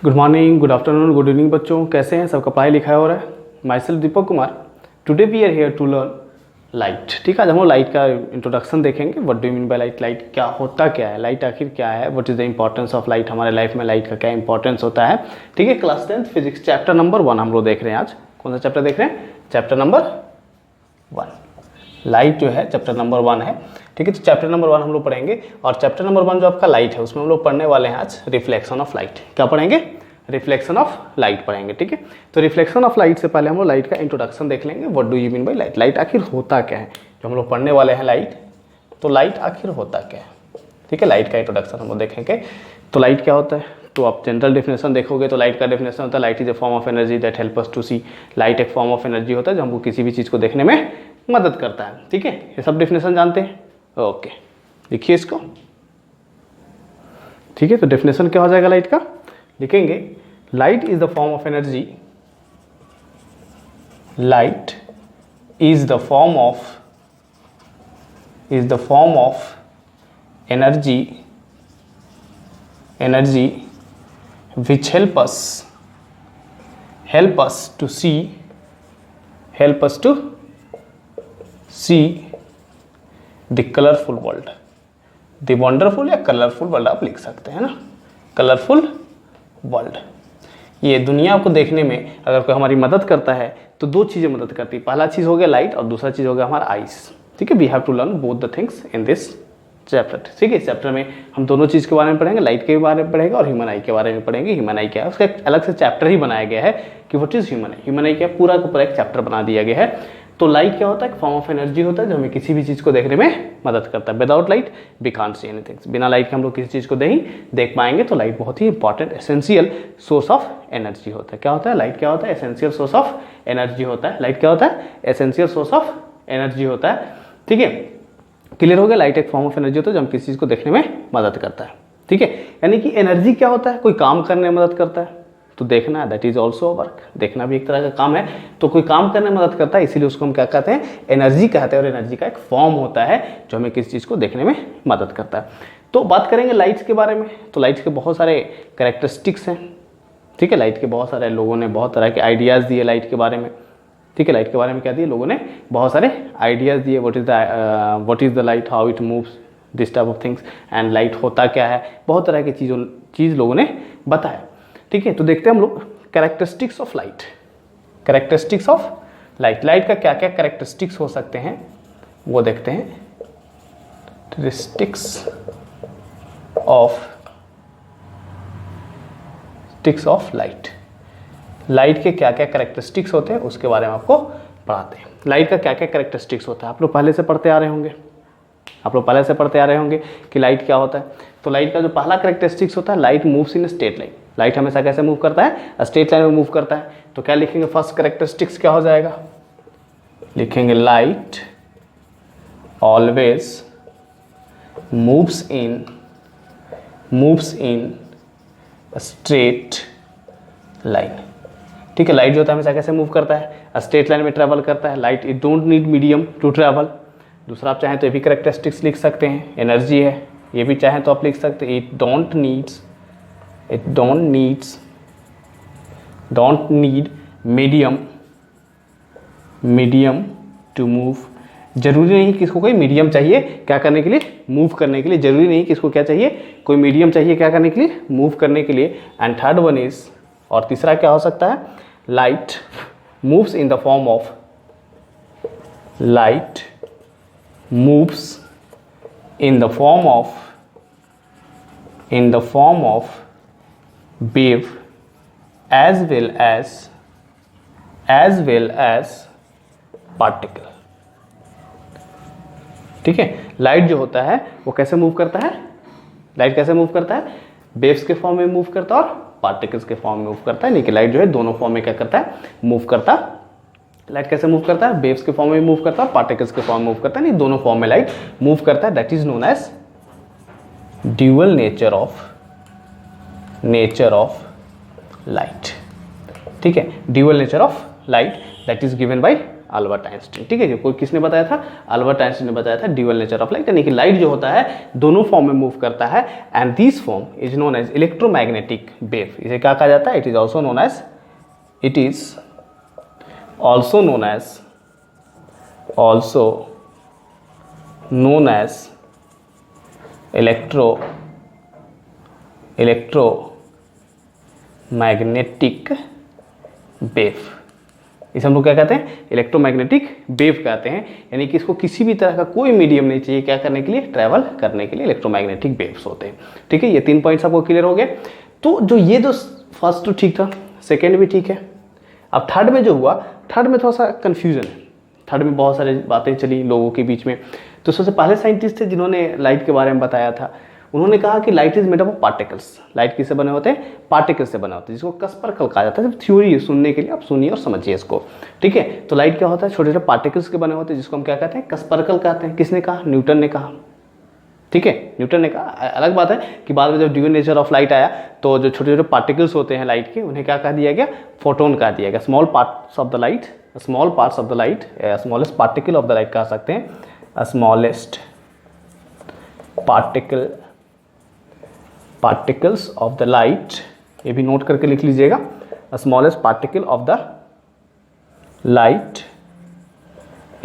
Good morning, good afternoon, good evening बच्चों, कैसे हैं? सबका पढ़ाई लिखाई हो रहा है। Myself Deepak Kumar. Today we are here to learn light. ठीक है, आज हम लोग लाइट का इंट्रोडक्शन देखेंगे। What do you mean by light? Light क्या होता क्या है? लाइट आखिर क्या है? What is the importance of light? हमारे लाइफ में लाइट का क्या इंपॉर्टेंस होता है? ठीक है, क्लास 10 फिजिक्स चैप्टर नंबर 1 हम लोग देख रहे हैं आज। कौन सा चैप्टर देख रहे हैं? Chapter number 1। लाइट जो है चैप्टर नंबर 1 है। ठीक है, तो चैप्टर नंबर 1 हम लोग पढ़ेंगे और चैप्टर नंबर 1 जो आपका लाइट है उसमें हम लोग पढ़ने वाले हैं आज रिफ्लेक्शन ऑफ लाइट। क्या पढ़ेंगे? रिफ्लेक्शन ऑफ लाइट पढ़ेंगे। ठीक है, तो रिफ्लेक्शन ऑफ लाइट से पहले हम लोग लाइट का इंट्रोडक्शन देख लेंगे। What do you mean by light? Light आखिर होता क्या है जो हम लोग पढ़ने वाले हैं लाइट। तो लाइट आखिर होता क्या है? ठीक है, लाइट का इंट्रोडक्शन हम लोग देखेंगे। तो लाइट क्या होता है? तो आप जनरल डेफिनेशन देखोगे तो लाइट का डेफिनेशन होता है light is a form of energy that help us to see. Light एक फॉर्म ऑफ एनर्जी होता है जो हमको किसी भी चीज़ को देखने में मदद करता है। ठीक है, ये सब डेफिनेशन जानते हैं? ओके, लिखिए इसको। ठीक है, तो डेफिनेशन क्या हो जाएगा लाइट का? लिखेंगे light is the form of energy. Light is the form of energy which help us to see the colorful world, the wonderful या कलरफुल वर्ल्ड आप लिख सकते हैं ना, कलरफुल वर्ल्ड। ये दुनिया को देखने में अगर कोई हमारी मदद करता है तो दो चीज़ें मदद करती है। पहला चीज़ हो गया लाइट और दूसरा चीज़ हो गया हमारा आइस। ठीक है, we have to learn both the things in this chapter. ठीक है, इस चैप्टर में हम दोनों चीज़ के बारे में पढ़ेंगे, लाइट के बारे में पढ़ेंगे और ह्यूमन आई के बारे में पढ़ेंगे। ह्यूमन आई क्या है उसका एक अलग से चैप्टर ही बनाया गया है कि what is human I. Human आई क्या पूरा का पूरा एक चैप्टर बना दिया गया है। तो लाइट क्या होता है? एक फॉर्म ऑफ एनर्जी होता है जो हमें किसी भी चीज़ को देखने में मदद करता है। Without light we can't see anything. बिना लाइट के हम लोग किसी चीज़ को नहीं देख पाएंगे। तो लाइट बहुत ही important essential source of energy होता है। क्या होता है? लाइट क्या होता है? एसेंशियल सोर्स ऑफ एनर्जी होता है। लाइट क्या होता है? एसेंशियल सोर्स ऑफ एनर्जी होता है। ठीक है, क्लियर हो गया? लाइट एक फॉर्म ऑफ एनर्जी होता है जो हम किसी चीज़ को देखने में मदद करता है। ठीक है, यानी कि एनर्जी क्या होता है? कोई काम करने में मदद करता है। तो देखना है, दैट इज ऑल्सो वर्क। देखना भी एक तरह का काम है। तो कोई काम करने में मदद करता है, इसीलिए उसको हम क्या कहते हैं? एनर्जी कहते हैं। और एनर्जी का एक फॉर्म होता है जो हमें किसी चीज़ को देखने में मदद करता है। तो बात करेंगे लाइट्स के बारे में। तो लाइट्स के बहुत सारे कैरेक्टरिस्टिक्स हैं। ठीक है, लाइट के बहुत सारे लोगों ने बहुत तरह के आइडियाज़ दिए लाइट के बारे में। ठीक है, लाइट के बारे में क्या दिए? लोगों ने बहुत सारे आइडियाज़ दिए। What is the light, how it moves, this type of things, and light होता क्या है। बहुत तरह की चीज़ लोगों ने बताया। ठीक है, तो देखते हैं हम लोग characteristics of light. Characteristics of light, light का क्या क्या कैरेक्टरिस्टिक्स हो सकते हैं वो देखते हैं। Characteristics of light. लाइट के क्या क्या कैरेक्टरिस्टिक्स होते हैं उसके बारे में आपको पढ़ाते हैं। लाइट का क्या क्या कैरेक्टरिस्टिक्स होता है आप लोग पहले से पढ़ते आ रहे होंगे कि लाइट क्या होता है। तो लाइट का जो पहला कैरेक्टरिस्टिक्स होता है, light moves in straight line. Light हमेशा कैसे मूव करता है? स्ट्रेट लाइन में मूव करता है। तो क्या लिखेंगे? फर्स्ट कैरेक्टरिस्टिक्स क्या हो जाएगा? लिखेंगे light always moves in straight line. ठीक है, लाइट जो होता है हमेशा कैसे मूव करता है? स्ट्रेट लाइन में ट्रैवल करता है। Light it don't need medium to travel. दूसरा आप चाहें तो ये भी कैरेक्टरिस्टिक्स लिख सकते हैं, एनर्जी है, ये भी चाहें तो आप लिख सकते हैं। It don't need medium to move. जरूरी नहीं कि इसको कोई मीडियम चाहिए क्या करने के लिए? मूव करने के लिए। जरूरी नहीं कि इसको क्या चाहिए? कोई मीडियम चाहिए क्या करने के लिए? मूव करने के लिए। एंड थर्ड वन इज, और तीसरा क्या हो सकता है? Light moves in the form of wave as well as particle। ठीक है, लाइट जो होता है वो कैसे मूव करता है? लाइट कैसे मूव करता है? वेव्स के फॉर्म में मूव करता है और पार्टिकल्स के फॉर्म में मूव करता है। नहीं कि लाइट जो है दोनों फॉर्म में क्या करता है? मूव करता। लाइट कैसे मूव करता है? वेव्स के फॉर्म में मूव करता है, पार्टिकल्स के फॉर्म में मूव करता है। नहीं, दोनों फॉर्म में लाइट मूव करता है। That is known as dual nature of light. ठीक है, dual nature of light that is given by Albert Einstein. ठीक है, कोई किसने बताया था? अल्बर्ट आइंस्टीन ने बताया था ड्यूअल नेचर ऑफ लाइट, यानी कि लाइट जो होता है दोनों फॉर्म में मूव करता है, and this form is known as electromagnetic wave. इसे क्या कहा जाता है? It is also known as electromagnetic wave. इसे हम लोग क्या कहते हैं? इलेक्ट्रोमैग्नेटिक वेव कहते हैं, यानी कि इसको किसी भी तरह का कोई मीडियम नहीं चाहिए क्या करने के लिए? ट्रैवल करने के लिए इलेक्ट्रोमैग्नेटिक वेव्स होते हैं। ठीक है, ये 3 पॉइंट्स आपको क्लियर हो गए। तो जो ये जो फर्स्ट तो ठीक था, सेकेंड भी ठीक है। अब थर्ड में जो हुआ, थर्ड में थोड़ा सा कन्फ्यूजन है। थर्ड में बहुत सारी बातें चली लोगों के बीच में। तो सबसे पहले साइंटिस्ट थे जिन्होंने लाइट के बारे में बताया था, उन्होंने कहा कि light is made up of particles. Light किससे बने होते हैं? पार्टिकल्स से बने होते हैं, जिसको कसपरकल कहा जाता है। सिर्फ थ्योरी है, सुनने के लिए आप सुनिए और समझिए इसको। ठीक है, तो लाइट क्या होता है? छोटे छोटे पार्टिकल्स के बने होते हैं, जिसको हम क्या कहते हैं? कसपरकल कहते हैं। किसने कहा? न्यूटन ने कहा। ठीक है, न्यूटन ने कहा। अलग बात है कि बाद में जब ड्यूअल नेचर ऑफ लाइट आया तो जो छोटे छोटे पार्टिकल्स होते हैं लाइट के, उन्हें क्या कह दिया गया? फोटोन कह दिया गया। Small parts of the light, smallest particle of the light कह सकते हैं। Smallest particles of the light, ये भी नोट करके लिख लीजिएगा। Smallest particle of the light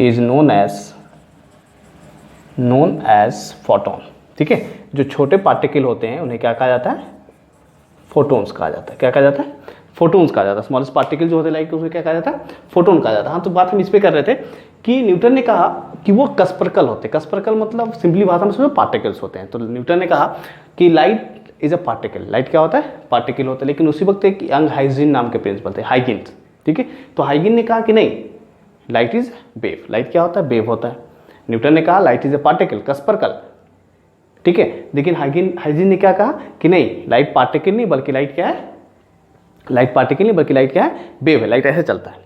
is known as photon. ठीक है, जो छोटे पार्टिकल होते हैं उन्हें क्या कहा जाता है? फोटोन्स कहा जाता है। क्या कहा जाता है? फोटोन्स कहा जाता है। स्मॉलेस्ट पार्टिकल जो होते हैं लाइट के, उसे क्या कहा जाता है? फोटोन कहा जाता है। हाँ, तो बात हम इस पे कर रहे थे कि न्यूटन ने कहा कि वो कसपरकल होते हैं। कसपरकल मतलब सिंपली भाषा में समझो पार्टिकल्स होते हैं। तो न्यूटन ने कहा कि light is a particle. Light क्या होता है? पार्टिकल होता है। लेकिन उसी वक्त एक यंग हाइजिन नाम के प्रिंसिपल थे, हाइगिन। ठीक है, तो हाइगिन ने कहा कि नहीं, लाइट इज वेव। लाइट क्या होता है? वेव होता है। न्यूटन ने कहा लाइट इज अ पार्टिकल, कसपरकल। ठीक है, लेकिन हाइजिन ने क्या कहा कि नहीं, लाइट पार्टिकल नहीं बल्कि लाइट क्या है? लाइट पार्टिकल नहीं बल्कि लाइट क्या है? वेव है। लाइट ऐसे चलता है।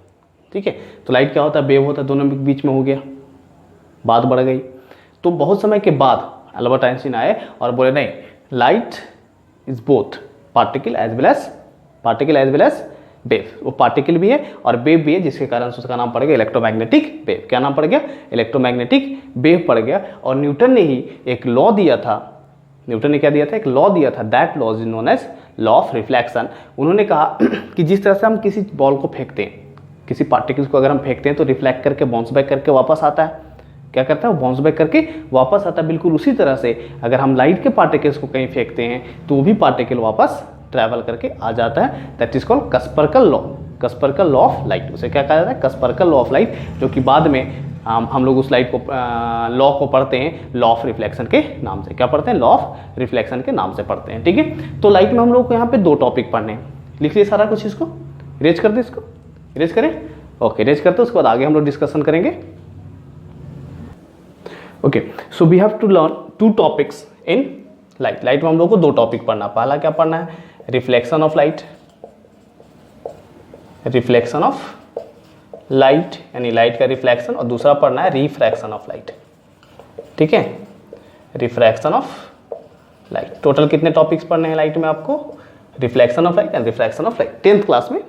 ठीक है, तो लाइट क्या होता है? वेव होता है। दोनों के बीच में हो गया, बात बढ़ गई। तो बहुत समय के बाद अल्बर्ट आइंस्टीन आए और बोले नहीं, light is both particle as well as wave. वो पार्टिकल भी है और वेव भी है, जिसके कारण उसका नाम पड़ गया इलेक्ट्रोमैग्नेटिक वेव। क्या नाम पड़ गया? इलेक्ट्रोमैग्नेटिक वेव पड़ गया। और न्यूटन ने ही एक लॉ दिया था। न्यूटन ने क्या दिया था? एक लॉ दिया था। That law is known as law of reflection. उन्होंने कहा कि जिस तरह से हम किसी बॉल को फेंकते हैं, किसी पार्टिकल्स को अगर हम फेंकते हैं तो रिफ्लेक्ट करके बाउंस बैक करके वापस आता है। क्या करता है? बाउंस बैक करके वापस आता है। बिल्कुल उसी तरह से अगर हम लाइट के पार्टिकल्स को कहीं फेंकते हैं तो वो भी पार्टिकल वापस ट्रैवल करके आ जाता है। दैट इज कॉल्ड कसपरकल लॉ ऑफ लाइट। उसे क्या कहा जाता है? कसपरकल लॉ ऑफ लाइट, जो कि बाद में हम लोग उस लाइट को लॉ को पढ़ते हैं लॉ ऑफ रिफ्लेक्शन के नाम से। क्या पढ़ते हैं? लॉ ऑफ रिफ्लेक्शन के नाम से पढ़ते हैं। ठीक है, तो लाइट में हम लोग को यहाँ पे 2 टॉपिक पढ़ने हैं। लिख लिए सारा कुछ, इसको इरेज कर दे, इसको इरेज करें। ओके, इरेज करते हैं, उसके बाद आगे हम लोग डिस्कशन करेंगे। Okay, so we have to learn 2 topics in light. Light में हम लोग को 2 टॉपिक पढ़ना। पहला क्या पढ़ना है? रिफ्लेक्शन ऑफ लाइट, यानी लाइट का रिफ्लेक्शन, और दूसरा पढ़ना है रिफ्रैक्शन ऑफ लाइट। ठीक है, रिफ्रैक्शन ऑफ लाइट। टोटल कितने टॉपिक्स पढ़ने हैं लाइट में आपको? Reflection of light and refraction of light, 10th class में।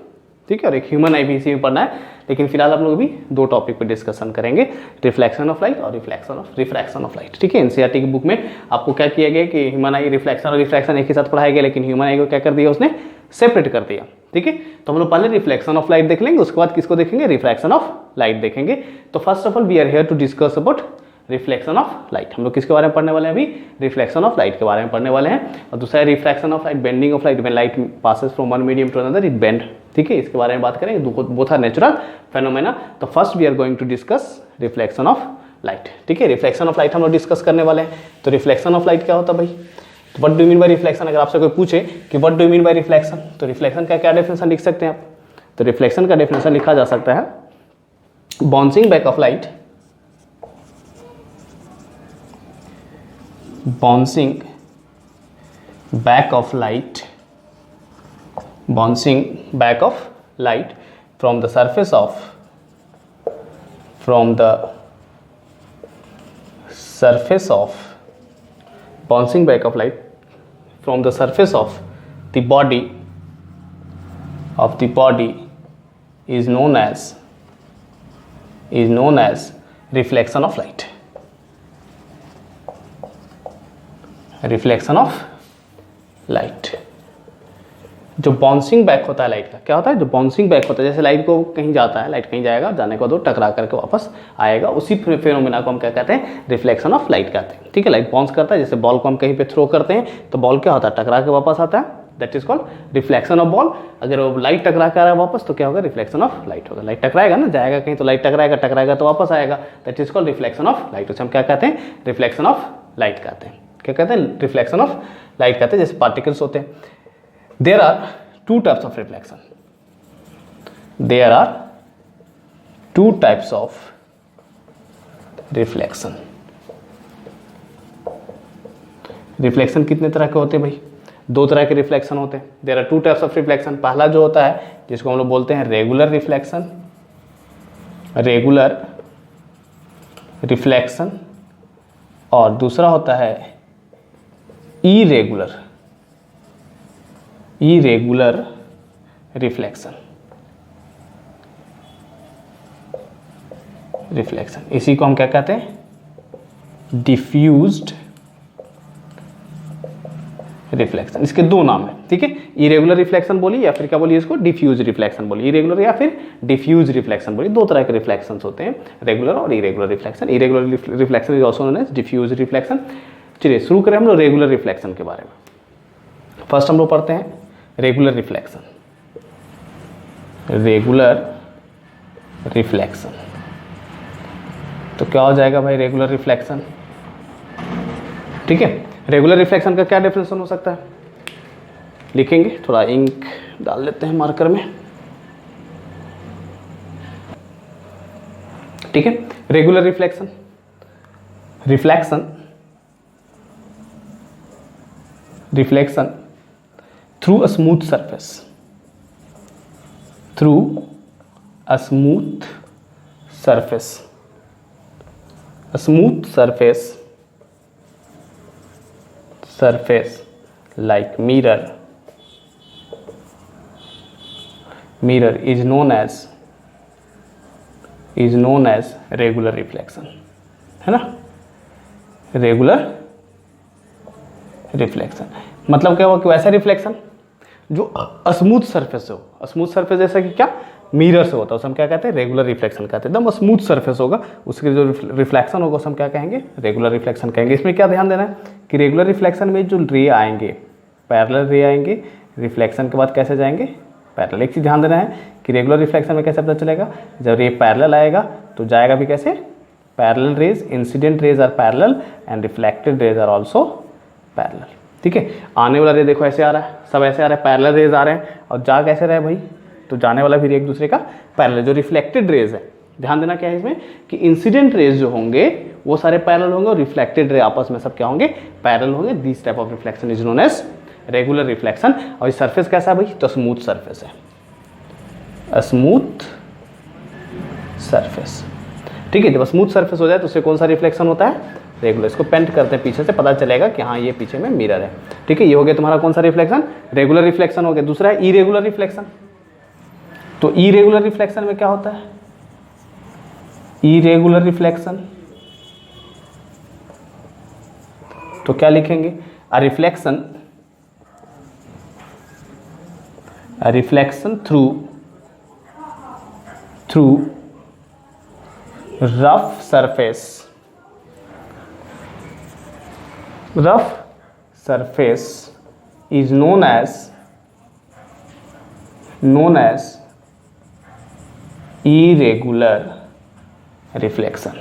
ठीक है, और एक ह्यूमन आई भी इसी में पढ़ना है। लेकिन फिलहाल हम लोग अभी 2 टॉपिक पे डिस्कशन करेंगे, रिफ्लेक्शन ऑफ लाइट और रिफ्रैक्शन ऑफ लाइट। ठीक है, एनसीईआरटी की बुक में आपको क्या किया गया कि ह्यूमन आई, रिफ्लेक्शन और रिफ्रैक्शन एक ही साथ पढ़ाया गया, लेकिन ह्यूमन आई को क्या कर दिया उसने? सेपरेट कर दिया। ठीक है, तो हम लोग पहले रिफ्लेक्शन ऑफ लाइट देख लेंगे, उसके बाद किसको देखेंगे? रिफ्रैक्शन ऑफ लाइट देखेंगे। तो first of all we are here to discuss about reflection of light. हम लोग किसके बारे में पढ़ने वाले हैं? अभी रिफ्लेक्शन ऑफ लाइट के बारे में पढ़ने वाले हैं। और दूसरा है refraction of light, bending of light, when light passes from one medium to another it bend. ठीक है, इसके बारे में बात करेंगे। Both are natural phenomena. तो first we are going to discuss reflection of light. ठीक है, रिफ्लेक्शन ऑफ लाइट हम लोग डिस्कस करने वाले हैं। तो रिफ्लेक्शन ऑफ लाइट क्या होता है भाई? तो what do mean by reflection? अगर आपसे कोई पूछे कि what do mean by reflection, तो रिफ्लेक्शन का क्या डेफिनेशन लिख सकते हैं आप? तो रिफ्लेक्शन का डेफिनेशन लिखा जा सकता है bouncing back of light, bouncing back of light from the surface of bouncing back of light from the surface of the body is known as is known as reflection of light. Reflection of light. जो bouncing back होता है light का, क्या होता है, जो bouncing back होता है, जैसे लाइट को कहीं जाता है, लाइट कहीं जाएगा, जाने के बाद वो टकरा करके वापस आएगा, उसी फिनोमेना को हम क्या कहते हैं, रिफ्लेक्शन ऑफ लाइट कहते हैं। ठीक है, लाइट बाउंस करता है, जैसे बॉल को हम कहीं पे थ्रो करते हैं तो बॉल क्या होता है, टकरा के वापस आता है, that is called reflection of ball. अगर वो लाइट टकरा के आ रहा है वापस तो क्या होगा, रिफ्लेक्शन ऑफ लाइट होगा। लाइट टकराएगा ना, जाएगा कहीं तो लाइट टकराएगा, टकराएगा तो वापस आएगा, that is called reflection of light. उसे हम क्या कहते हैं, रिफ्लेक्शन ऑफ लाइट कहते हैं। क्या कहते हैं, रिफ्लेक्शन ऑफ लाइट कहते हैं। जैसे पार्टिकल्स होते हैं, there are two types of reflection. There are two types of reflection. Reflection कितने तरह के होते हैं भाई, दो तरह के रिफ्लेक्शन होते हैं। There are two types of reflection. पहला जो होता है जिसको हम लोग बोलते हैं रेगुलर रिफ्लेक्शन, रेगुलर रिफ्लेक्शन, और दूसरा होता है इरेगुलर, इरेगुलर रिफ्लेक्शन। रिफ्लेक्शन इसी को हम क्या कहते हैं, डिफ्यूज्ड रिफ्लेक्शन। इसके दो नाम है, ठीक है, इरेगुलर रिफ्लेक्शन बोली या फिर क्या बोली इसको, डिफ्यूज रिफ्लेक्शन बोली। इरेगुलर या फिर डिफ्यूज रिफ्लेक्शन बोली। दो तरह के रिफ्लेक्शंस होते हैं, रेगुलर और irregular reflection. Irregular reflection is also known as diffuse reflection. चलिए शुरू करें हम लोग रेगुलर रिफ्लेक्शन के बारे में। फर्स्ट हम लोग पढ़ते हैं रेगुलर रिफ्लेक्शन। रेगुलर रिफ्लेक्शन तो क्या हो जाएगा भाई, रेगुलर रिफ्लेक्शन। ठीक है, रेगुलर रिफ्लेक्शन का क्या डेफिनेशन हो सकता है, लिखेंगे, थोड़ा इंक डाल लेते हैं मार्कर में। ठीक है, regular reflection, reflection reflection through a smooth surface, through a smooth surface, a smooth surface, surface like mirror, mirror is known as regular reflection, है ना, रेगुलर रिफ्लेक्शन। मतलब क्या हुआ कि वैसा रिफ्लेक्शन जो स्मूथ सरफेस हो, स्मूथ सरफेस जैसा कि क्या, मिरर से होता है, उसे हम क्या कहते हैं, रेगुलर रिफ्लेक्शन कहते हैं। एकदम स्मूथ सरफेस होगा, उसके जो रिफ्लेक्शन होगा उसे हम क्या कहेंगे, रेगुलर रिफ्लेक्शन कहेंगे। इसमें क्या ध्यान देना है कि रेगुलर रिफ्लेक्शन में जो रे आएंगे, पैरेलल रे आएंगे, रिफ्लेक्शन के बाद कैसे जाएंगे, पैरेलल। एक चीज़ ध्यान देना है कि रेगुलर रिफ्लेक्शन में कैसे पता चलेगा, जब रे पैरेलल आएगा तो जाएगा भी कैसे, parallel rays, incident rays are parallel and reflected rays are also parallel. ठीक है, आने वाला रे देखो ऐसे आ रहा है, सब ऐसे आ रहा है, पैरेलल रेज आ रहे हैं, और जा कैसे रहे भाई, तो जाने वाला भी एक दूसरे का पैरेलल। जो रिफ्लेक्टेड रेज है, ध्यान देना क्या है इसमें कि इंसिडेंट रेज जो होंगे वो सारे पैरेलल होंगे और रिफ्लेक्टेड रे आपस में सब क्या होंगे, पैरेलल होंगे। This type of reflection is known as regular reflection. और इस सरफेस कैसा है भाई, तो स्मूथ सरफेस है, स्मूथ सरफेस। ठीक है, जब स्मूथ सरफेस हो जाए तो उससे कौन सा रिफ्लेक्शन होता है, रेगुलर। इसको पेंट करते हैं पीछे से, पता चलेगा कि हाँ ये पीछे में मिरर है। ठीक है, ये हो गया तुम्हारा कौन सा रिफ्लेक्शन, रेगुलर रिफ्लेक्शन हो गया। दूसरा है इरेगुलर रिफ्लेक्शन। तो इरेगुलर रिफ्लेक्शन में क्या होता है, इरेगुलर रिफ्लेक्शन तो क्या लिखेंगे, a reflection through rough surface is known as irregular reflection।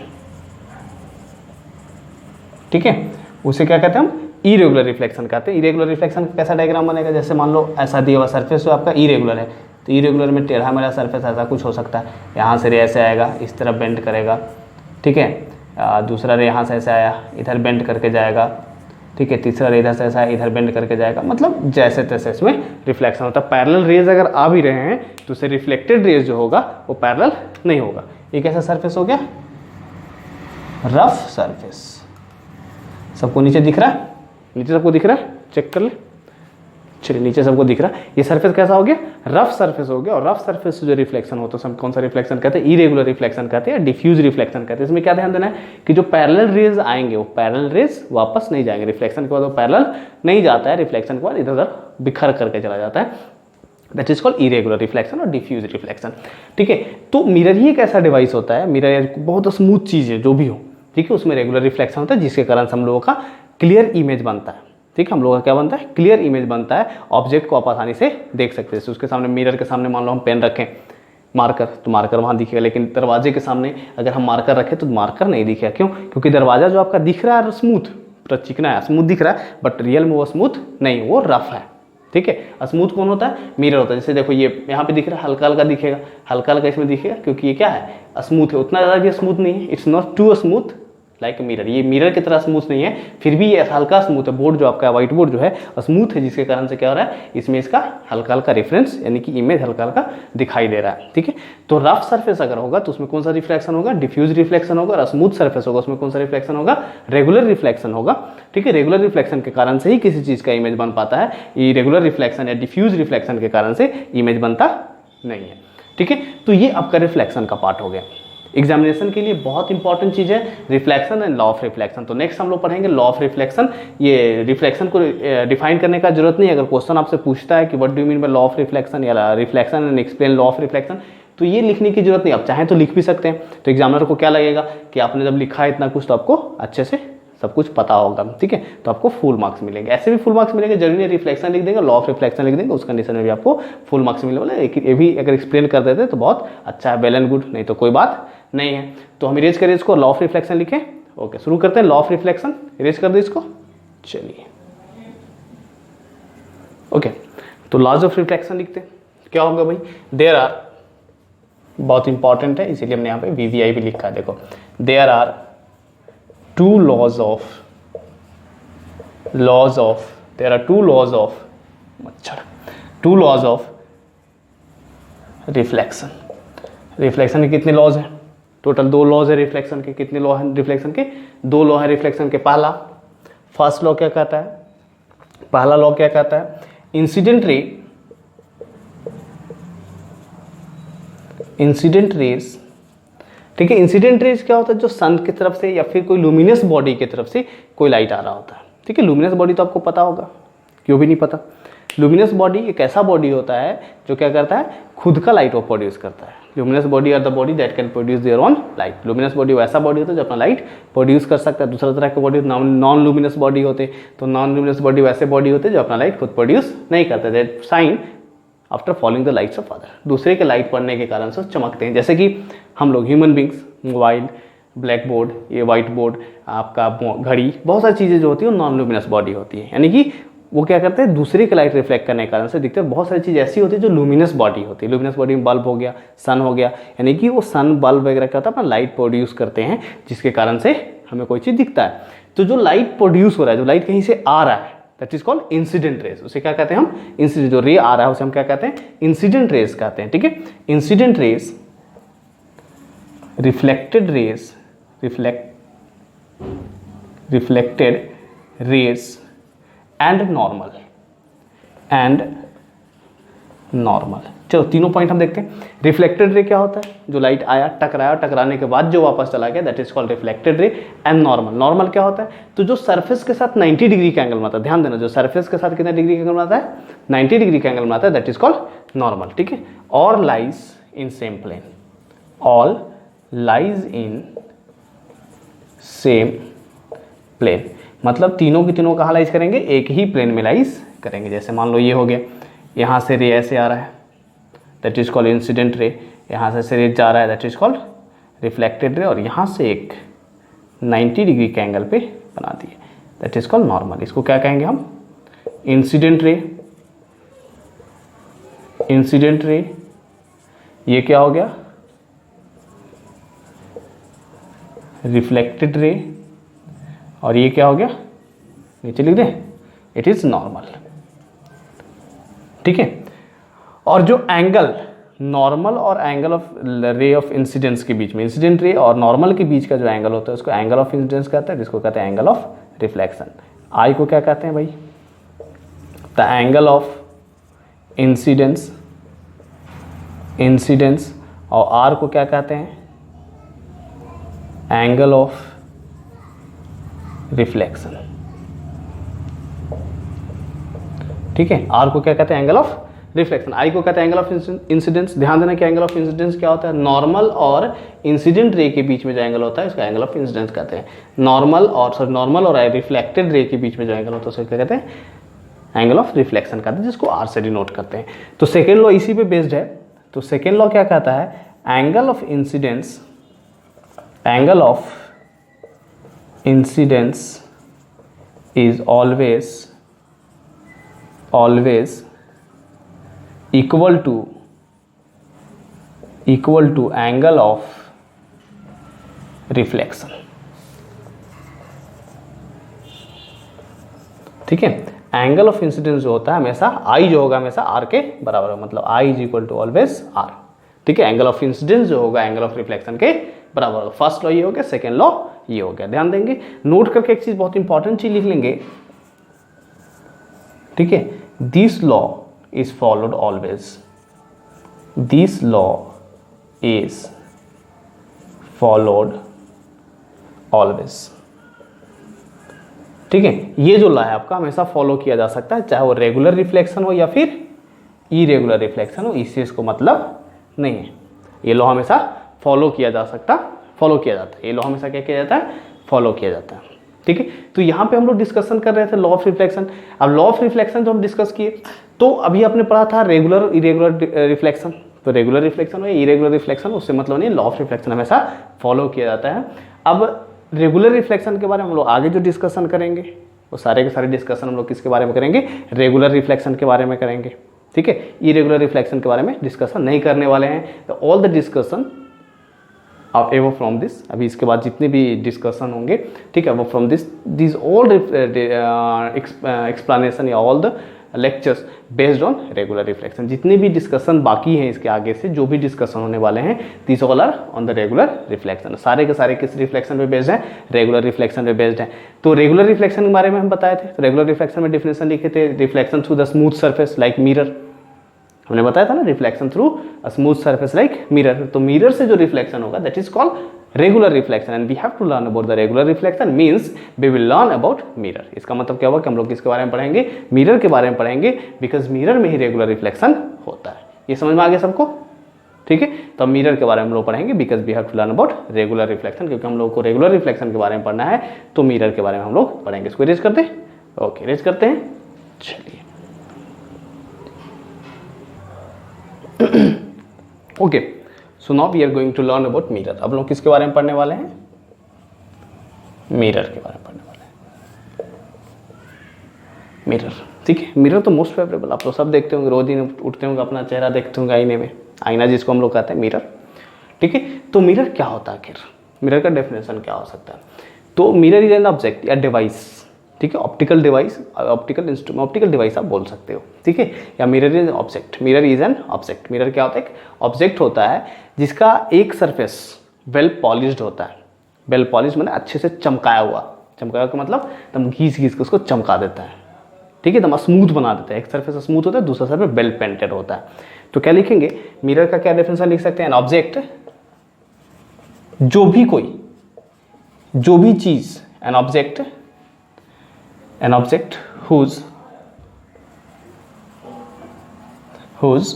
ठीक है, उसे क्या कहते हैं हम, इरेगुलर रिफ्लेक्शन कहते हैं। इरेगुलर रिफ्लेक्शन का कैसा डायग्राम बनेगा, जैसे मान लो ऐसा दिया हुआ सरफेस आपका इरेगुलर है, तो इरेगुलर में टेढ़ा मेढ़ा सरफेस ऐसा कुछ हो सकता है, यहाँ से रे ऐसे आएगा, इस तरफ बेंड करेगा। ठीक है, दूसरा रे यहाँ से ऐसे आया, इधर बेंड करके जाएगा। ठीक है, तीसरा रे इधर से ऐसा इधर बेंड करके जाएगा। मतलब जैसे तैसे इसमें रिफ्लेक्शन होता है। पैरेलल रेज अगर आ भी रहे हैं तो उससे रिफ्लेक्टेड रेज जो होगा वो पैरेलल नहीं होगा। ये कैसा सरफेस हो गया, रफ सरफेस। सबको नीचे दिख रहा है, नीचे सबको दिख रहा है, चेक कर ले। चलिए नीचे सबको दिख रहा है, ये सरफेस कैसा हो गया, रफ सरफेस हो गया। और रफ सरफेस से जो रिफ्लेक्शन होता है हम कौन सा रिफ्लेक्शन कहते हैं, इरेगुलर रिफ्लेक्शन कहते हैं या डिफ्यूज रिफ्लेक्शन कहते हैं। इसमें क्या ध्यान देना है कि जो पैरेलल रेज आएंगे वो पैरेलल रेज वापस नहीं जाएंगे, रिफ्लेक्शन के बाद वो पैरेलल नहीं जाता है, रिफ्लेक्शन के बाद इधर उधर बिखर करके चला जाता है, that is called irregular reflection और डिफ्यूज रिफ्लेक्शन। ठीक है, तो मिरर ही एक ऐसा डिवाइस होता है, मिरर बहुत स्मूथ चीज़ है जो भी हो, ठीक है, उसमें रेगुलर रिफ्लेक्शन होता है जिसके कारण हम लोगों का क्लियर इमेज बनता है। ठीक है, हम लोगों का क्या बनता है, क्लियर इमेज बनता है, ऑब्जेक्ट को आप आसानी से देख सकते हैं। जैसे उसके सामने, मिरर के सामने मान लो हम पेन रखें, मार्कर, तो मार्कर वहाँ दिखेगा, लेकिन दरवाजे के सामने अगर हम मार्कर रखें तो मार्कर नहीं दिखेगा। क्यों? क्योंकि दरवाजा जो आपका दिख रहा है स्मूथ, पूरा चिकना है, स्मूथ दिख रहा है, बट रियल में वो स्मूथ नहीं, वो रफ है। ठीक है, स्मूथ कौन होता है, मिरर होता है। जैसे देखो ये यहाँ पे दिख रहा है, हल्का हल्का दिखेगा, हल्का हल्का इसमें दिखेगा क्योंकि ये क्या है, स्मूथ है, उतना ज़्यादा भी स्मूथ नहीं है, it's not too smooth like mirror, ये मिरर की तरह स्मूथ नहीं है, फिर भी ये हल्का स्मूथ है। बोर्ड जो आपका व्हाइट बोर्ड जो है स्मूथ है, जिसके कारण से क्या हो रहा है, इसमें इसका हल्का हल्का रेफरेंस यानी कि इमेज हल्का हल्का दिखाई दे रहा है। ठीक है, तो रफ सरफेस अगर होगा तो उसमें कौन सा रिफ्लेक्शन होगा, डिफ्यूज रिफ्लेक्शन होगा, और स्मूथ सरफेस होगा उसमें कौन सा रिफ्लेक्शन होगा, रेगुलर रिफ्लेक्शन होगा। ठीक है, रेगुलर रिफ्लेक्शन के कारण से ही किसी चीज़ का इमेज बन पाता है, ये रेगुलर रिफ्लेक्शन या डिफ्यूज रिफ्लेक्शन के कारण से इमेज बनता नहीं है। ठीक है, तो ये आपका रिफ्लेक्शन का पार्ट हो गया। एग्जामिनेशन के लिए बहुत इंपॉर्टेंट चीज़ है reflection and law of reflection. तो नेक्स्ट हम लोग पढ़ेंगे लॉ ऑफ रिफ्लेक्शन। ये रिफ्लेक्शन को डिफाइन करने का जरूरत नहीं है, अगर क्वेश्चन आपसे पूछता है कि what do you mean by law of reflection या reflection and explain law of reflection, तो ये लिखने की जरूरत नहीं, आप चाहें तो लिख भी सकते हैं। तो एग्जामिनर को क्या लगेगा कि आपने जब लिखा है इतना कुछ तो आपको अच्छे से सब कुछ पता होगा। ठीक है, तो आपको फुल मार्क्स मिलेंगे, ऐसे भी फुल मार्क्स मिलेंगे, जरूरी नहीं रिफ्लेक्शन लिख देंगे, लॉ ऑफ रिफ्लेक्शन लिख देंगे, उस कंडीशन में भी आपको फुल मार्क्स मिलने वाले। ये भी अगर एक्सप्लेन कर देते तो बहुत अच्छा है, वेल एंड गुड, नहीं तो कोई बात नहीं है। तो हम इरेज करें इसको, लॉ ऑफ रिफ्लेक्शन लिखें। ओके, शुरू करते हैं, लॉ ऑफ रिफ्लेक्शन, इरेज कर दो इसको। चलिए ओके, तो लॉज ऑफ रिफ्लेक्शन लिखते हैं, क्या होगा भाई, देयर आर, बहुत इंपॉर्टेंट है इसीलिए हमने यहाँ पे वीवीआई भी लिखा है। देखो, there are two laws of there are two laws of reflection के कितने लॉज हैं, टोटल 2 लॉज है रिफ्लेक्शन के। कितने लॉ हैं रिफ्लेक्शन के, 2 लॉ है रिफ्लेक्शन के। फर्स्ट लॉ क्या कहता है, पहला लॉ क्या कहता है, इंसिडेंट रेज। ठीक है, इंसिडेंट रेज क्या होता है, जो सन की तरफ से या फिर कोई लुमिनस बॉडी की तरफ से कोई लाइट आ रहा होता है। ठीक है, लुमिनस बॉडी तो आपको पता होगा, क्यों भी नहीं पता। लुमिनस बॉडी एक ऐसा बॉडी होता है जो क्या करता है, खुद का लाइट वो प्रोड्यूस करता है। Luminous body are the body that can produce their own light. Luminous body वैसा बॉडी होता है जो अपना लाइट प्रोड्यूस कर सकता है। दूसरा तरह के बॉडी नॉन लुमिनस बॉडी होते, तो नॉन लुमिनस बॉडी वैसे बॉडी होते जो अपना लाइट खुद प्रोड्यूस नहीं करते, that shine after following the lights off other, दूसरे के लाइट पड़ने के कारण से चमकते हैं। जैसे कि हम लोग human beings, mobile, black board, ये वाइट बोर्ड, आपका घड़ी, बहुत सारी चीज़ें जो होती है वो नॉन लुमिनस बॉडी होती है, यानी कि वो क्या करते हैं, दूसरे के लाइट रिफ्लेक्ट करने के कारण से दिखते हैं। बहुत सारी चीज़ ऐसी होती है जो लुमिनस बॉडी होती है। लुमिनस बॉडी में बल्ब हो गया, सन हो गया, यानी कि वो सन बल्ब वगैरह क्या होता है, अपना लाइट प्रोड्यूस करते हैं जिसके कारण से हमें कोई चीज़ दिखता है। तो जो लाइट प्रोड्यूस हो रहा है, जो लाइट कहीं से आ रहा है, that is called incident raise. उसे क्या कहते हैं हम, इंसिडेंट, जो रे आ रहा है उसे हम क्या कहते हैं, इंसिडेंट रेज कहते हैं। ठीक है, incident raise, reflected raise, reflected raise and normal. चलो तीनों पॉइंट हम देखते हैं। रिफ्लेक्टेड रे क्या होता है, जो लाइट आया, टकराया, टकराने के बाद जो वापस चला गया, that is called reflected ray. And normal, normal क्या होता है, तो जो सरफेस के साथ 90 डिग्री का एंगल बनाता है, ध्यान देना, जो सरफेस के साथ कितने डिग्री का एंगल बनाता है, 90 डिग्री का एंगल बनाता है, दैट इज कॉल्ड नॉर्मल। ठीक है, और lies in same plane, all lies in same plane, मतलब तीनों की तीनों कहाँ लाइज करेंगे, एक ही प्लेन में लाइज करेंगे। जैसे मान लो ये हो गया, यहाँ से रे ऐसे आ रहा है, that is called incident ray, यहाँ से रे जा रहा है, that is called reflected ray, और यहाँ से एक 90 डिग्री के एंगल पे बना दिए, दैट इज कॉल्ड नॉर्मल। इसको क्या कहेंगे हम, इंसिडेंट रे। इंसिडेंट रे, ये क्या हो गया, रिफ्लेक्टेड रे, और ये क्या हो गया, नीचे लिख दें, इट इज नॉर्मल। ठीक है, और जो एंगल नॉर्मल और angle of ray of incidence के बीच में, इंसिडेंट रे और नॉर्मल के बीच का जो एंगल होता है उसको एंगल ऑफ इंसिडेंस कहते हैं, जिसको कहते हैं एंगल ऑफ रिफ्लेक्शन। आई को क्या कहते हैं भाई, द एंगल ऑफ इंसिडेंस और आर को क्या कहते हैं, एंगल ऑफ रिफ्लेक्शन। ठीक है, आर को क्या कहते हैं, एंगल ऑफ रिफ्लेक्शन। आई को कहते हैं एंगल ऑफ इंसिडेंस। ध्यान देना कि एंगल ऑफ इंसिडेंस क्या होता है, नॉर्मल और इंसिडेंट रे के बीच में जो एंगल होता है इसका एंगल ऑफ इंसिडेंस कहते हैं। नॉर्मल और रिफ्लेक्टेड रे के बीच में जो एंगल होता है उसे क्या कहते हैं, एंगल ऑफ रिफ्लेक्शन कहते हैं, जिसको आर से डिनोट करते हैं। तो सेकेंड लॉ इसी पे बेस्ड है। तो सेकेंड लॉ क्या कहता है, angle of incidence is always equal to angle of reflection। ठीक है, एंगल ऑफ इंसिडेंस जो होता है हमेशा आई जो होगा हमेशा आर के बराबर होगा, मतलब i is equal to always r. ठीक है, एंगल ऑफ इंसिडेंस जो होगा एंगल ऑफ रिफ्लेक्शन के बराबर होगा। फर्स्ट लॉ ये हो गया, सेकेंड लॉ ये हो गया। ध्यान देंगे, नोट करके एक चीज बहुत इंपॉर्टेंट चीज लिख लेंगे। ठीक है, this law is followed always, this law is followed always। ठीक है, ये जो लॉ है आपका हमेशा फॉलो किया जा सकता है, चाहे वो रेगुलर रिफ्लेक्शन हो या फिर इरेगुलर रिफ्लेक्शन हो, इस चीज को मतलब नहीं है। ये लॉ हमेशा फॉलो किया जाता है। ये लॉ हमेशा क्या किया जाता है, फॉलो किया जाता है। ठीक है, तो यहाँ पे हम लोग डिस्कशन कर रहे थे लॉ ऑफ रिफ्लेक्शन। अब लॉ ऑफ रिफ्लेक्शन जो हम डिस्कस किए, तो अभी आपने पढ़ा था रेगुलर इरेगुलर रिफ्लेक्शन। तो रेगुलर रिफ्लेक्शन हो या इरेगुलर रिफ्लेक्शन, उससे मतलब नहीं, लॉ ऑफ रिफ्लेक्शन हमेशा फॉलो किया जाता है। अब रेगुलर रिफ्लेक्शन के बारे में हम लोग आगे जो डिस्कशन करेंगे वो सारे के सारे डिस्कशन हम लोग किसके बारे में करेंगे, रेगुलर रिफ्लेक्शन के बारे में करेंगे। ठीक है, इरेगुलर रिफ्लेक्शन के बारे में डिस्कशन नहीं करने वाले हैं। तो ऑल द डिस्कशन अब एवो फ्रॉम दिस, अभी इसके बाद जितने भी डिस्कशन होंगे, ठीक है, वो फ्रॉम दिस ऑल एक्सप्लेनेशन या all the lectures based on regular reflection. जितने भी डिस्कशन बाकी हैं इसके आगे से, जो भी डिस्कशन होने वाले हैं, this all are on the regular reflection. सारे के सारे किस रिफ्लेक्शन पे बेस्ड हैं, रेगुलर रिफ्लेक्शन पे बेस्ड हैं। तो रेगुलर रिफ्लेक्शन के बारे में हम बताए थे। तो रेगुलर रिफ्लेक्शन में डिफिनेशन लिखे थे, reflection through the smooth surface like mirror. हमने बताया था ना, reflection through a smooth surface like mirror. तो मिरर से जो रिफ्लेक्शन होगा that is called regular reflection, and we have to learn about the regular reflection, means we will learn about mirror. इसका मतलब क्या होगा कि हम लोग किसके बारे में पढ़ेंगे, मिरर के बारे में पढ़ेंगे, बिकॉज मिरर में ही रेगुलर रिफ्लेक्शन होता है। ये समझ में आ गया सबको? ठीक है, तो मिरर के बारे में हम लोग पढ़ेंगे, because we have to learn about regular reflection, क्योंकि हम लोग को रेगुलर रिफ्लेक्शन के बारे में पढ़ना है, तो मिरर के बारे में हम लोग पढ़ेंगे। इसको रेज करते हैं, ओके रेज करते हैं, चलिए okay. So now we are going to learn about mirror. अब लोग किसके बारे में पढ़ने वाले हैं, मिरर के बारे में पढ़ने वाले हैं। मिरर, ठीक है, मिरर तो मोस्ट फेवरेबल, आप लोग सब देखते होंगे, रोज दिन उठते होंगे, अपना चेहरा देखते होंगे आईने में, आईना जिसको हम लोग कहते हैं मिरर। ठीक है, तो मिरर क्या होता है आखिर, मिरर का डेफिनेशन क्या हो सकता है? तो मिरर इज एन ऑब्जेक्ट या डिवाइस, ठीक है, optical device, optical instrument, optical device आप बोल सकते हो, ठीक है, या mirror is object. Mirror is an object. Mirror क्या होता है, एक ऑब्जेक्ट होता है जिसका एक सरफेस वेल पॉलिश्ड होता है। वेल पॉलिश मैंने अच्छे से चमकाया हुआ, चमकाया का मतलब एकदम घीस घीस के उसको चमका देता है, ठीक है, एकदम स्मूथ बना देता है। एक सरफेस स्मूथ होता है, दूसरा सरफेस वेल पेंटेड होता है। तो क्या लिखेंगे, मिरर का क्या डेफिनेशन लिख सकते हैं, एन ऑब्जेक्ट, जो भी चीज, एन ऑब्जेक्ट whose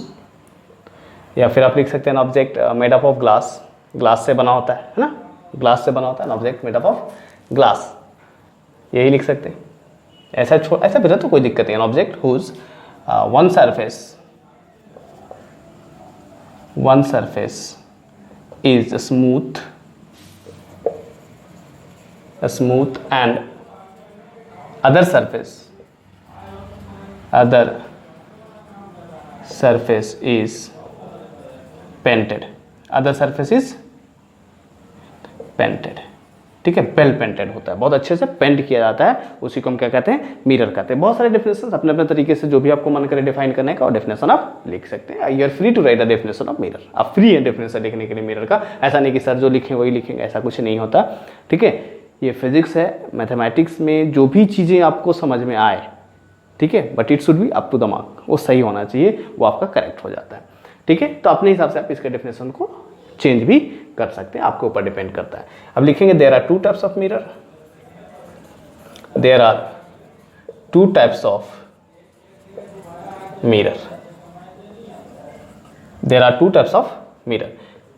या फिर आप लिख सकते हैं an object made up of glass, glass से बना होता है ना, ग्लास से बना होता है, an object made up of glass, यही लिख सकते हैं। ऐसा भी तो कोई दिक्कत नहीं। An object whose one surface is smooth and other surface is painted, ठीक है, वेल पेंटेड होता है, बहुत अच्छे से पेंट किया जाता है, उसी को हम क्या कहते हैं, मिरर कहते हैं। बहुत सारे डेफिनेशन अपने अपने तरीके से जो भी आपको मन करे डिफाइन करने का, और डेफिनेशन आप लिख सकते हैं। You are free to write the definition of mirror. आप फ्री है डेफिनेशन लिखने के लिए मिरर का, ऐसा नहीं कि सर जो लिखें वही लिखेंगे, ऐसा कुछ नहीं होता, ठीक है। ये फिजिक्स है, मैथमेटिक्स में जो भी चीज़ें आपको समझ में आए, ठीक है, but it should be up to the mark, वो सही होना चाहिए, वो आपका करेक्ट हो जाता है। ठीक है, तो अपने हिसाब से आप इसके डेफिनेशन को चेंज भी कर सकते हैं, आपके ऊपर डिपेंड करता है। अब लिखेंगे there are two types of mirror, there are two types of mirror, there are two types of mirror.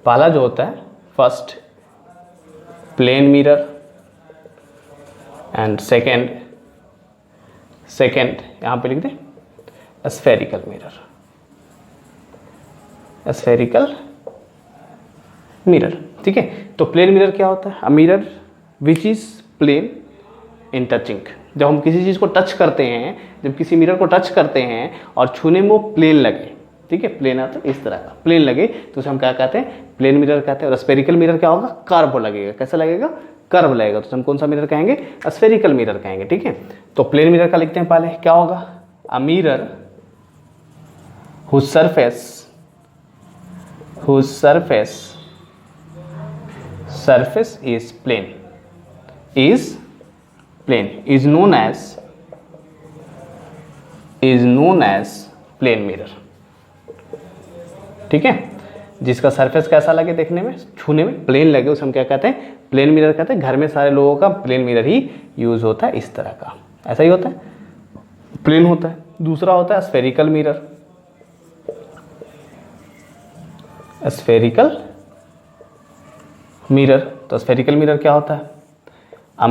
पहला जो होता है first plane mirror and second यहां पे लिख दें स्फेरिकल मिरर, स्फेरिकल मिरर। ठीक है, तो प्लेन मिरर क्या होता है? A mirror which is plane in touching. जब हम किसी चीज़ को टच करते हैं, जब किसी मिरर को टच करते हैं और छूने में वो प्लेन लगे, ठीक है, प्लेन आता है इस तरह का प्लेन लगे, तो उसे हम क्या कहते हैं? प्लेन मिरर कहते हैं। और स्फेरिकल मिरर क्या होगा? कर्व लगेगा। कैसा लगेगा? कर्व लगेगा, तो हम कौन सा मिरर कहेंगे? स्फेरिकल मिरर कहेंगे। ठीक है, तो प्लेन मिरर का लिखते हैं पहले, क्या होगा? A mirror whose surface is plane is known as plane mirror। ठीक है, जिसका सरफेस कैसा लगे देखने में, छूने में प्लेन लगे, उसे हम क्या कहते हैं? प्लेन मिरर कहते हैं। घर में सारे लोगों का प्लेन मिरर ही यूज होता है, इस तरह का, ऐसा ही होता है, प्लेन होता है। दूसरा होता है स्फेरिकल मिरर, स्फेरिकल मिरर। तो स्फेरिकल मिरर क्या होता है? A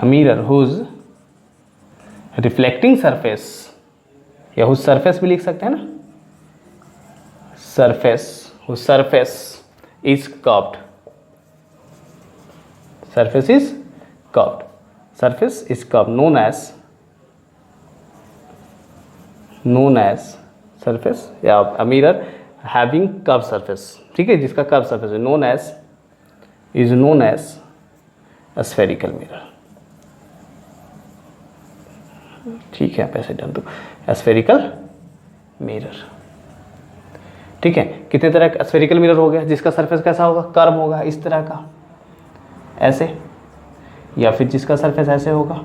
mirror whose reflecting surface, या हुज सरफेस भी लिख सकते हैं ना, whose surface is curved, surface is curved, known as surface, या a mirror having curve surface. ठीक है, जिसका कर्व सरफेस है, नोन एज स्फेरिकल मिरर। ठीक है, पैसे डन दो, स्फेरिकल मिरर। ठीक है, कितने तरह का स्फेरिकल मिरर हो गया? जिसका सरफेस कैसा होगा? कर्व होगा, इस तरह का, ऐसे, या फिर जिसका सरफेस ऐसे होगा।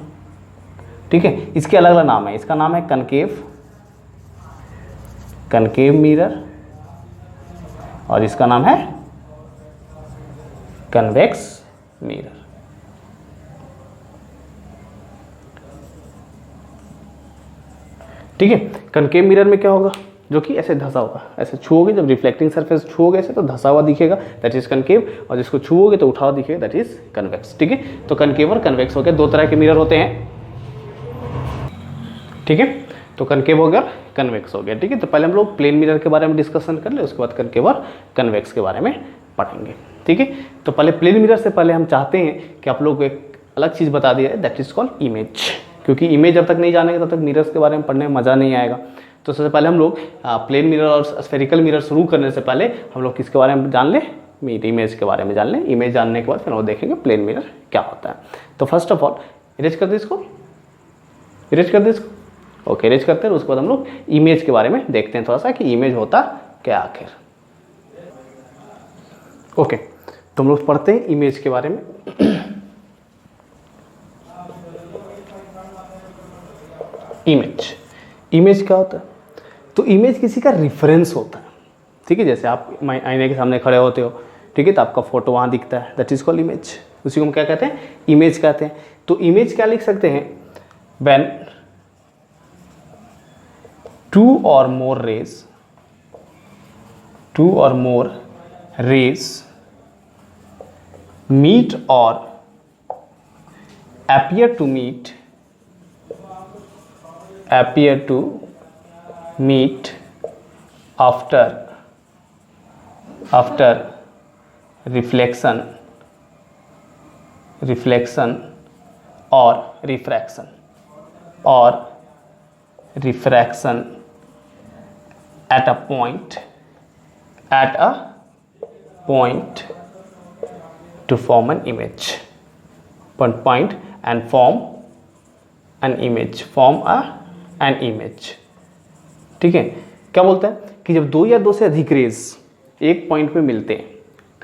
ठीक है, इसके अलग अलग नाम है। इसका नाम है कनकेव मिरर, और इसका नाम है कन्वेक्स मिरर। ठीक है, कनकेव मिरर में क्या होगा? जो कि ऐसे धंसा होगा, ऐसे छुओगे, जब रिफ्लेक्टिंग सरफेस छुओगे ऐसे तो धंसा हुआ दिखेगा, दैट इज कनकेव, और जिसको छुओगे तो उठा हुआ दिखेगा, दैट इज कन्वेक्स। ठीक है, तो कनकेव और कन्वेक्स हो गया, दो तरह के मिरर होते हैं। ठीक है, तो कनकेव हो गया, कन्वेक्स हो गया। ठीक है, तो पहले हम लोग प्लेन मिरर के बारे में डिस्कशन कर ले, उसके बाद कनकेव और कन्वेक्स के बारे में पढ़ेंगे। ठीक है, तो पहले प्लेन मिरर से पहले हम चाहते हैं कि आप लोग को एक अलग चीज़ बता दिया है, दैट इज कॉल्ड इमेज। क्योंकि इमेज जब तक नहीं जानेंगे तब तक मिरर्स के बारे में पढ़ने में मज़ा नहीं आएगा। तो सबसे पहले हम लोग प्लेन मिरर और स्फेरिकल मिरर शुरू करने से पहले हम लोग किसके बारे में जान लें? इमेज के बारे में जान लें। इमेज जानने के बाद फिर हम लोग देखेंगे प्लेन मिरर क्या होता है। तो फर्स्ट ऑफ ऑल इरेज कर दे इसको, ओके, इरेज करते हैं। उसके बाद हम लोग इमेज के बारे में देखते हैं थोड़ा सा कि इमेज होता क्या आखिर। ओके, तो हम लोग पढ़ते हैं इमेज के बारे में। इमेज क्या होता है? तो इमेज किसी का रिफरेंस होता है। ठीक है, जैसे आप आईने के सामने खड़े होते हो, ठीक है, तो आपका फोटो वहाँ दिखता है, दैट इज कॉल्ड इमेज। उसी को हम क्या कहते हैं? इमेज कहते हैं। तो इमेज क्या लिख सकते हैं? When two or more rays meet or appear to meet after reflection or refraction at a point to form an image, point and form an image। ठीक है, क्या बोलता है कि जब दो या दो से अधिक रेज एक पॉइंट पे मिलते हैं,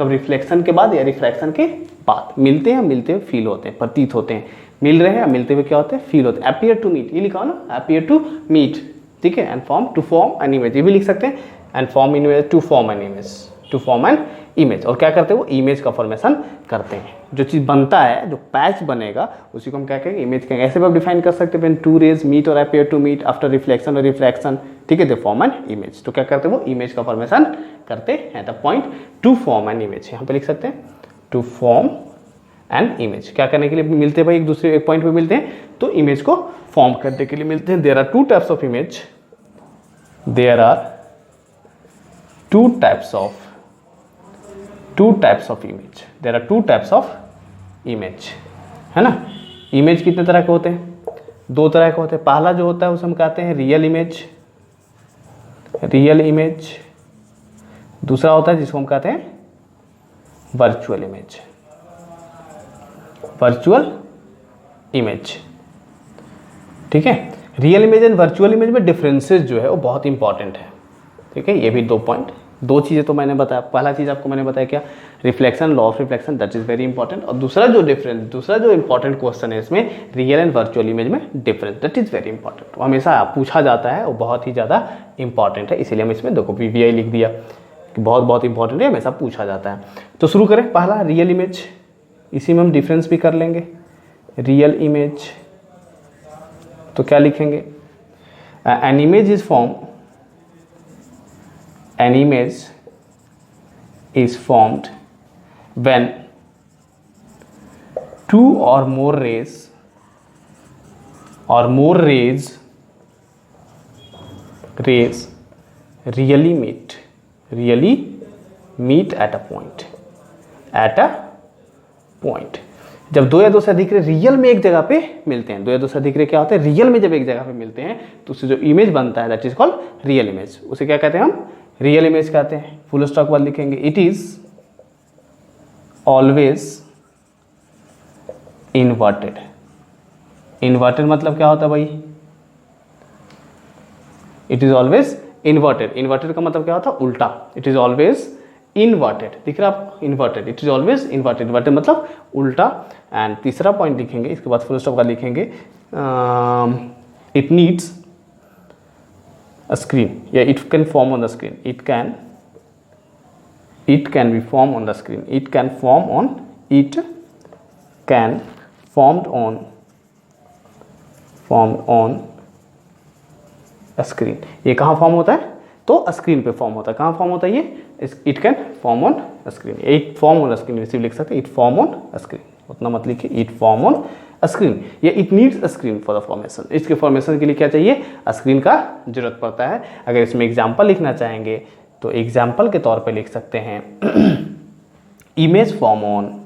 कब? रिफ्लेक्शन के बाद या रिफ्रैक्शन के बाद। मिलते हैं, मिलते हुए फील होते हैं, प्रतीत होते हैं। मिल रहे हैं, मिलते हुए क्या होते हैं? फील होते हैं। अपीयर टू मीट, ये लिखा हो ना, अपीयर टू मीट, ठीक है। And form, to form an image, ये भी लिख सकते हैं। And form image, to form an image, to form an image. और क्या करते हैं? वो इमेज का फॉर्मेशन करते हैं। जो चीज़ बनता है, जो पैच बनेगा, उसी को हम क्या कहेंगे? इमेज कहेंगे। ऐसे भी आप डिफाइन कर सकते हैं, टू रेज मीट और appear to meet after reflection और रिफ्रैक्शन, ठीक है, दे फॉर्म एन इमेज। तो क्या करते हैं? वो इमेज का फॉर्मेशन करते हैं। The point two form an image, यहाँ पे लिख सकते हैं टू फॉर्म एन इमेज। क्या करने के लिए मिलते हैं भाई? एक दूसरे एक पॉइंट पे मिलते हैं, तो इमेज को फॉर्म करने के लिए मिलते हैं। There are two types of image, there are two types of image, there are two types of image, है ना। इमेज कितने तरह के होते हैं? दो तरह के होते हैं। पहला जो होता है उसे हम कहते हैं रियल इमेज, रियल इमेज। दूसरा होता है जिसको हम कहते हैं वर्चुअल इमेज, वर्चुअल इमेज, ठीक है। Real image and virtual image में डिफरेंसेस जो है वो बहुत इंपॉर्टेंट है, ठीक है। ये भी दो पॉइंट, दो चीज़ें तो मैंने बताया। पहला चीज़ आपको मैंने बताया क्या? Reflection, law of reflection, that is very important. और दूसरा जो इंपॉर्टेंट क्वेश्चन है इसमें, रियल एंड वर्चुअल इमेज में difference, that is very important. वो हमेशा पूछा जाता है, वो बहुत ही ज़्यादा इंपॉर्टेंट है। इसीलिए हम इसमें देखो PVI लिख दिया कि बहुत बहुत इंपॉर्टेंट है, हमेशा पूछा जाता है। तो शुरू करें। पहला रियल इमेज, इसी में हम डिफरेंस भी कर लेंगे। रियल इमेज तो क्या लिखेंगे? An image is form, an image is formed when two or more rays really meet at a point, जब दो या दो से अधिक रे रियल में एक जगह पे मिलते हैं। दो या दो से अधिक रे क्या होते हैं? रियल में जब एक जगह पे मिलते हैं तो उससे जो इमेज बनता है that is called real image. उसे क्या कहते हैं? हम रियल इमेज कहते हैं। फुल स्टॉप बाद लिखेंगे। It is always inverted. Inverted मतलब क्या होता है भाई? It is always inverted. Inverted का मतलब क्या होता है? उल्टा। इट इज ऑलवेज इन्वर्टेड, दिख रहा है आपको? Inverted, it is always inverted. Inverted मतलब उल्टा। एंड तीसरा पॉइंट लिखेंगे, इसके बाद फुल स्टॉप का लिखेंगे। It needs a screen, yeah, it can form on the screen, it can be formed on the screen, it can formed on a screen। ये कहाँ फॉर्म होता है? तो स्क्रीन पे फॉर्म होता है। कहाँ फॉर्म होता है ये? It can form on screen. It form on screen वैसे भी लिख सकते हैं, इट फॉर्म ऑन स्क्रीन, उतना मत लिखिए, इट फॉर्म ऑन स्क्रीन। या it needs a screen for the formation. इसके फॉर्मेशन के लिए क्या चाहिए? स्क्रीन का जरूरत पड़ता है। अगर इसमें एग्जाम्पल लिखना चाहेंगे तो एग्जाम्पल के तौर पे लिख सकते हैं image formed on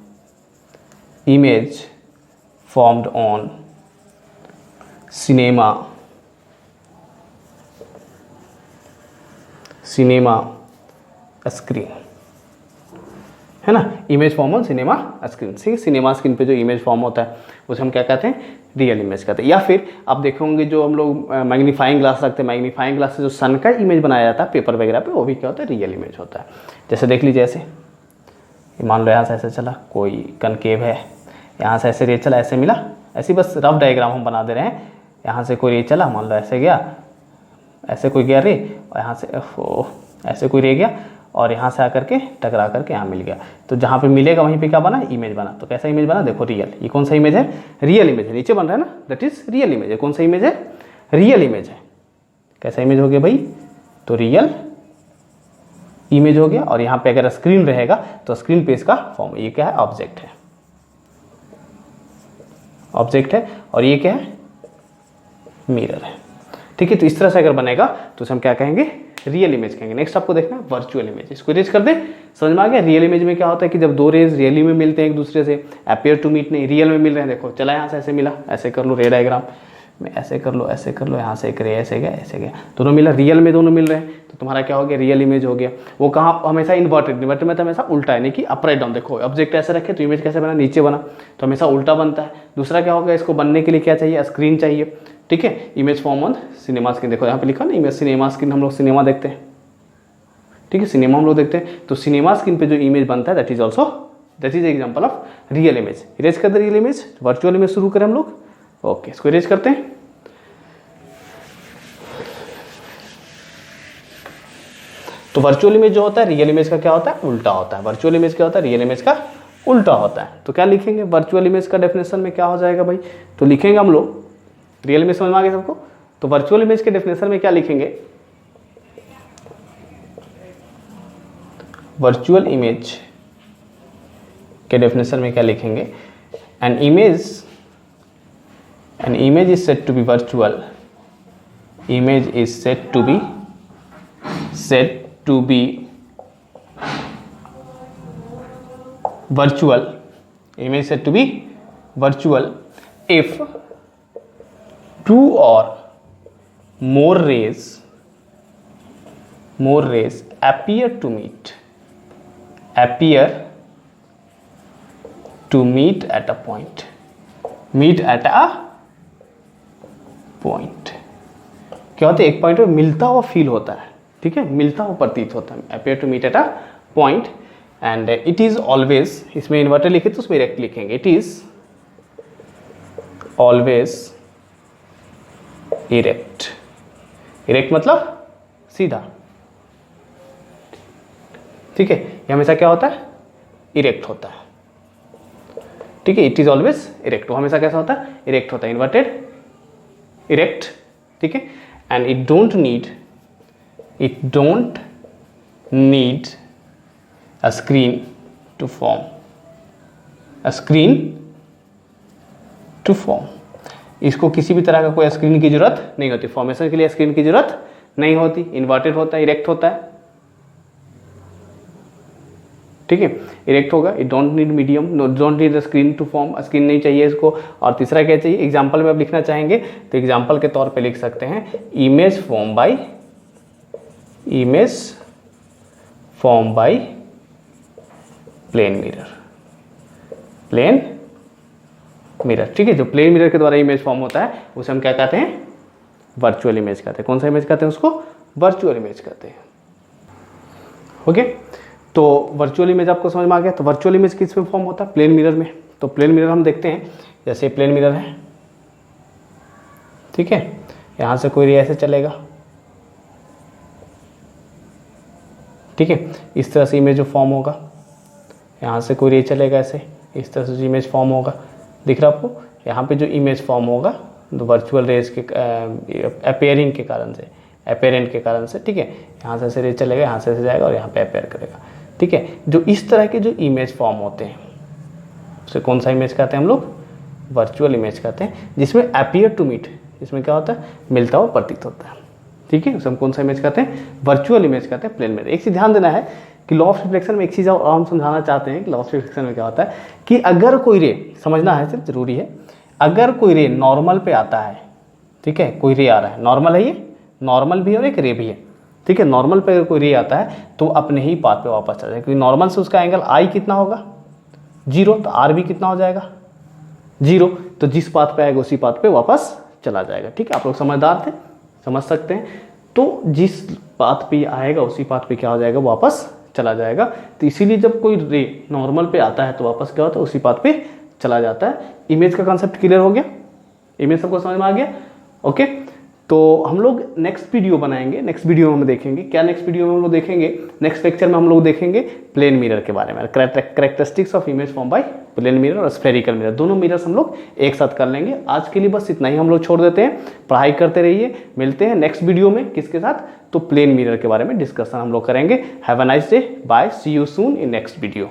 cinema screen, है ना। Image form on cinema screen, ठीक है। सिनेमा स्क्रीन पे जो इमेज फॉर्म होता है उसे हम क्या कहते हैं? रियल इमेज कहते हैं। या फिर आप देखोगे जो हम लोग मैग्नीफाइंग ग्लास रखते हैं, मैग्नीफाइंग ग्लास से जो सन का इमेज बनाया जाता है पेपर वगैरह पे, वो भी क्या होता है? रियल इमेज होता है। जैसे देख लीजिए, ऐसे मान लो यहाँ से ऐसे चला, कोई कनकेव है, यहाँ से ऐसे रे चला, ऐसे मिला, ऐसी बस रफ डायग्राम हम बना दे रहे हैं। यहाँ से कोई रे चला, मान लो ऐसे गया, ऐसे कोई गया रे, और यहाँ से ऐसे कोई रे गया, और यहाँ से आकर के टकरा करके यहाँ मिल गया। तो जहाँ पे मिलेगा वहीं पे क्या बना? इमेज बना। तो कैसा इमेज बना? देखो रियल। ये कौन सा इमेज है? रियल इमेज है। नीचे बन रहा है ना, दैट इज रियल इमेज है। कौन सा इमेज है? रियल इमेज है। कैसा इमेज हो गया भाई? तो रियल इमेज हो गया। और यहाँ पे अगर स्क्रीन रहेगा तो स्क्रीन पे इसका फॉर्म, ये क्या है? ऑब्जेक्ट है, ऑब्जेक्ट है। और ये क्या है? मिरर है, ठीक है। तो इस तरह से अगर बनेगा तो उसे हम क्या कहेंगे? रियल इमेज कहेंगे। नेक्स्ट आपको देखना है वर्चुअल इमेज। इसको इरेज कर दें, समझ में आ गया? रियल इमेज में क्या होता है कि जब दो रेज रियली में मिलते हैं एक दूसरे से, अपीयर टू मीट नहीं, रियल में मिल रहे हैं। देखो चला, यहाँ से ऐसे मिला, ऐसे कर लो रे डायग्राम में, ऐसे कर लो, ऐसे कर लो, यहाँ से एक रे ऐसे गया, ऐसे गया, दोनों मिला, रियल में दोनों मिल रहे हैं, तो तुम्हारा क्या हो गया? रियल इमेज हो गया। वो कहाँ? हमेशा इन्वर्टेड। इन्वर्टेड में तो हमेशा उल्टा है, नहीं कि अपराइट डाउन। देखो ऑब्जेक्ट ऐसे रखे तो इमेज कैसे बना? नीचे बना, तो हमेशा उल्टा बनता है। दूसरा क्या होगा? इसको बनने के लिए क्या चाहिए? स्क्रीन चाहिए, ठीक है। Image form on cinema screen. देखो यहाँ पे लिखा ना, इमेज सिनेमा स्क्रीन, हम लोग सिनेमा देखते हैं, ठीक है, सिनेमा हम लोग देखते हैं तो सिनेमा स्क्रीन पे जो इमेज बनता है that is example of real image. Erase कर दे रियल इमेज, वर्चुअल इमेज शुरू करें हम लोग। ओके, इसको इरेज करते हैं। तो वर्चुअल इमेज जो होता है रियल इमेज का क्या होता है, उल्टा होता है। वर्चुअल इमेज क्या होता है, रियल इमेज का उल्टा होता है। तो क्या लिखेंगे वर्चुअल इमेज का डेफिनेशन में क्या हो जाएगा भाई, तो लिखेंगे हम लोग, रियल इमेज समझ में आ गया सबको, तो वर्चुअल इमेज के डेफिनेशन में क्या लिखेंगे, वर्चुअल इमेज के डेफिनेशन में क्या लिखेंगे, an image is said to be virtual, image is said to be virtual, image said to be virtual if two or more rays appear to meet at a point, क्या होता है, एक point पे मिलता हुआ फील होता है, ठीक है, मिलता हुआ प्रतीत होता है, appear to meet at a point and it is always, इसमें इन्वर्टर लिखे तो उसमें इरेक्ट लिखेंगे, it is always erect, erect मतलब सीधा, ठीक है, ये हमेशा क्या होता है, इरेक्ट होता है, ठीक है, इट इज ऑलवेज इरेक्ट, वो हमेशा कैसा होता है, इरेक्ट होता है, इन्वर्टेड इरेक्ट, ठीक है, and it don't need a screen to form, इसको किसी भी तरह का कोई स्क्रीन की जरूरत नहीं होती, फॉर्मेशन के लिए स्क्रीन की जरूरत नहीं होती, इन्वर्टेड होता है, इरेक्ट होता है, ठीक है, इरेक्ट होगा, it don't need medium, don't need screen to form, screen नहीं चाहिए इसको। और तीसरा क्या चाहिए, एग्जाम्पल में आप लिखना चाहेंगे तो एग्जाम्पल के तौर पे लिख सकते हैं image form by plane mirror, ठीक है, जो प्लेन मिरर के द्वारा इमेज फॉर्म होता है उसे हम क्या कहते हैं, वर्चुअल इमेज कहते हैं। कौन सा इमेज कहते हैं उसको, वर्चुअल इमेज कहते हैं। ओके, तो वर्चुअल इमेज आपको समझ में आ गया। तो वर्चुअल इमेज किस में फॉर्म होता है, प्लेन मिरर में। तो प्लेन मिरर हम देखते हैं, जैसे प्लेन मिरर है, ठीक है, यहाँ से कोई रे ऐसे चलेगा, ठीक है, इस तरह से इमेज फॉर्म होगा, यहाँ से कोई रे चलेगा ऐसे, इस तरह से इमेज फॉर्म होगा, दिख रहा आपको, यहाँ पे जो इमेज फॉर्म होगा तो वर्चुअल रेज के अपेयरेंट के कारण से, ठीक है, यहाँ से ऐसे रे चलेगा, यहाँ से ऐसे जाएगा और यहाँ पे अपेयर करेगा, ठीक है। जो इस तरह के जो इमेज फॉर्म होते हैं उसे कौन सा इमेज कहते हैं हम लोग, वर्चुअल इमेज कहते हैं, जिसमें अपियर टू मीट, इसमें क्या होता है, मिलता हुआ प्रतीत होता है, ठीक है, उसे हम कौन सा इमेज कहते हैं, वर्चुअल इमेज कहते हैं, प्लेन में। एक चीज ध्यान देना है कि लॉ ऑफ रिफ्लेक्शन में एक चीज़ और हम समझाना चाहते हैं कि लॉ ऑफ रिफ्लेक्शन में क्या होता है कि अगर कोई रे, समझना है सिर्फ जरूरी है, अगर कोई रे नॉर्मल पे आता है, ठीक है, कोई रे आ रहा है, नॉर्मल है, ये नॉर्मल भी है और एक रे भी है, ठीक है, नॉर्मल पे अगर कोई रे आता है तो अपने ही पाथ पे वापस चला जाएगा, क्योंकि नॉर्मल से उसका एंगल आई कितना होगा, 0, तो आर भी कितना हो जाएगा, 0, तो जिस पाथ पे आएगा उसी पाथ पे वापस चला जाएगा, ठीक है। आप लोग समझदार थे, समझ सकते हैं, तो जिस पाथ पे आएगा उसी पाथ पे क्या हो जाएगा, वापस चला जाएगा। तो इसीलिए जब कोई रे नॉर्मल पे आता है तो वापस क्या होता है, उसी पाथ पे चला जाता है। इमेज का कॉन्सेप्ट क्लियर हो गया, इमेज सबको समझ में आ गया। ओके, तो हम लोग नेक्स्ट वीडियो बनाएंगे, नेक्स्ट वीडियो में हम देखेंगे क्या, नेक्स्ट वीडियो में हम लोग देखेंगे, नेक्स्ट लेक्चर में हम लोग देखेंगे प्लेन मिरर के बारे में, characteristics of image form by plane mirror और स्फेरिकल मिरर, दोनों मिरर्स हम लोग एक साथ कर लेंगे। आज के लिए बस इतना ही हम लोग छोड़ देते हैं, पढ़ाई करते रहिए, मिलते हैं नेक्स्ट वीडियो में, किसके साथ, तो प्लेन मिरर के बारे में डिस्कशन हम लोग करेंगे। Have a nice day, bye, see you soon in next video.